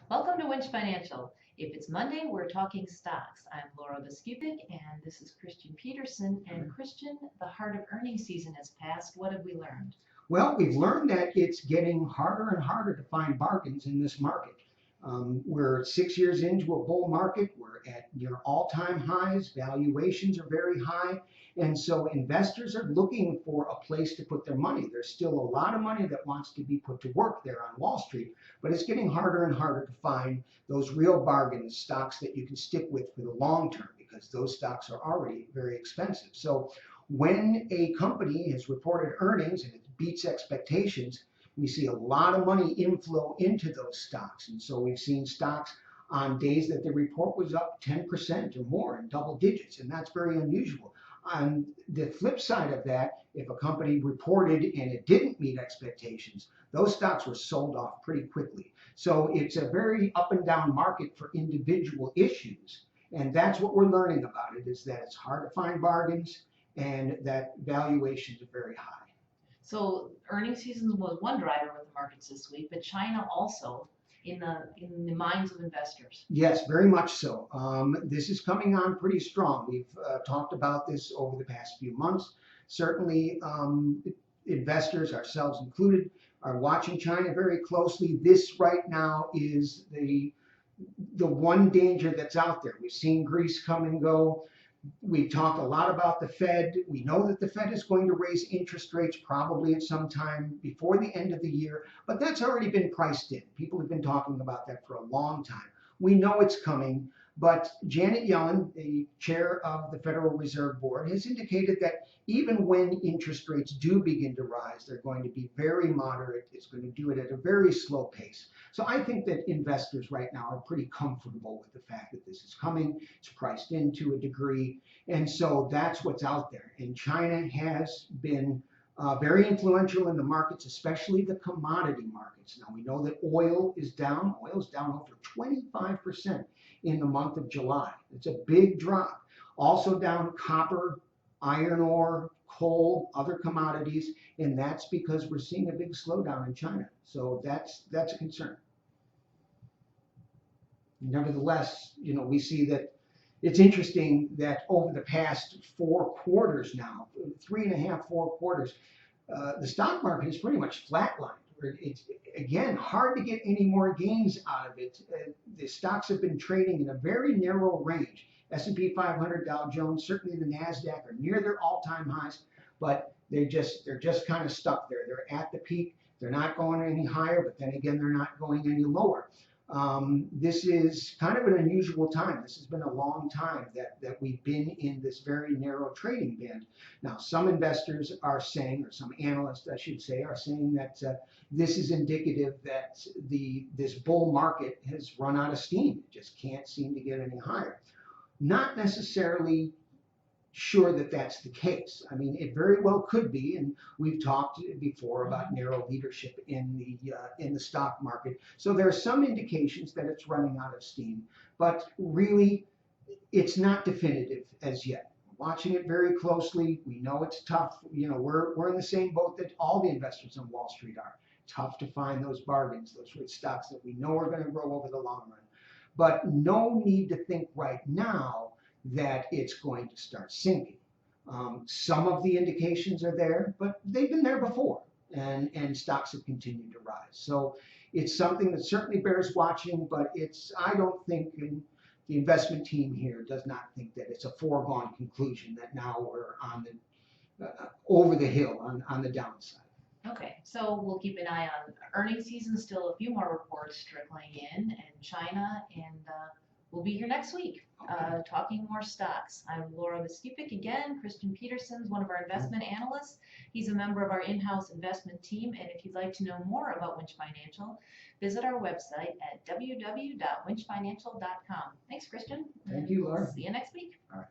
Welcome to Winch Financial. If it's Monday, we're talking stocks. I'm Laura Biskupik, and this is Christian Peterson. And Christian, the heart of earnings season has passed. What have we learned? Well, we've learned that it's getting harder and harder to find bargains in this market. We're 6 years into a bull market. We're at near all-time highs. Valuations are very high. And so investors are looking for a place to put their money. There's still a lot of money that wants to be put to work there on Wall Street, but it's getting harder and harder to find those real bargains, stocks that you can stick with for the long term, because those stocks are already very expensive. So when a company has reported earnings and it beats expectations, we see a lot of money inflow into those stocks. And so we've seen stocks on days that the report was up 10% or more in double digits, and that's very unusual. On the flip side of that, if a company reported and it didn't meet expectations, those stocks were sold off pretty quickly. So it's a very up and down market for individual issues. And that's what we're learning about it, is that it's hard to find bargains and that valuations are very high. So earnings season was one driver of the markets this week, but China also in the minds of investors. Yes, very much so. This is coming on pretty strong. We've talked about this over the past few months. Certainly, investors, ourselves included, are watching China very closely. This right now is the one danger that's out there. We've seen Greece come and go. We talk a lot about the Fed. We know that the Fed is going to raise interest rates probably at some time before the end of the year, but that's already been priced in. People have been talking about that for a long time. We know it's coming, but Janet Yellen, the chair of the Federal Reserve Board, has indicated that even when interest rates do begin to rise, they're going to be very moderate. It's going to do it at a very slow pace. So I think that investors right now are pretty comfortable with the fact that this is coming. It's priced in to a degree. And so that's what's out there. And China has been very influential in the markets, especially the commodity markets. Now we know that oil is down. Oil is down over 25% in the month of July. It's a big drop. Also down copper, iron ore, coal, other commodities, and that's because we're seeing a big slowdown in China. So that's a concern. Nevertheless, we see that it's interesting that over the past 4 quarters now, 3.5, 4 quarters, the stock market is pretty much flatlined. It's, again, hard to get any more gains out of it. The stocks have been trading in a very narrow range. S&P 500, Dow Jones, certainly the NASDAQ are near their all-time highs, but they're just kind of stuck there. They're at the peak. They're not going any higher, but then again, they're not going any lower. This is kind of an unusual time. This has been a long time that we've been in this very narrow trading band. Now, some investors are saying, or some analysts, I should say, are saying that this is indicative that this bull market has run out of steam. It just can't seem to get any higher. Not necessarily sure that that's the case. I mean, it very well could be, and we've talked before about narrow leadership in the stock market. So there are some indications that it's running out of steam, but really, it's not definitive as yet. We're watching it very closely. We know it's tough. We're in the same boat that all the investors on Wall Street are. Tough to find those bargains, those rich stocks that we know are going to grow over the long run. But no need to think right now that it's going to start sinking. Some of the indications are there, but they've been there before, and stocks have continued to rise. So it's something that certainly bears watching, but I don't think, and the investment team here does not think that it's a foregone conclusion that now we're on over the hill on the downside. Okay, so we'll keep an eye on earnings season. Still a few more reports trickling in China, and we'll be here next week talking more stocks. I'm Laura Biskupik again. Christian Peterson's one of our investment analysts. He's a member of our in-house investment team, and if you'd like to know more about Winch Financial, visit our website at www.winchfinancial.com. Thanks, Christian. Thank you, Laura. See you next week. All right.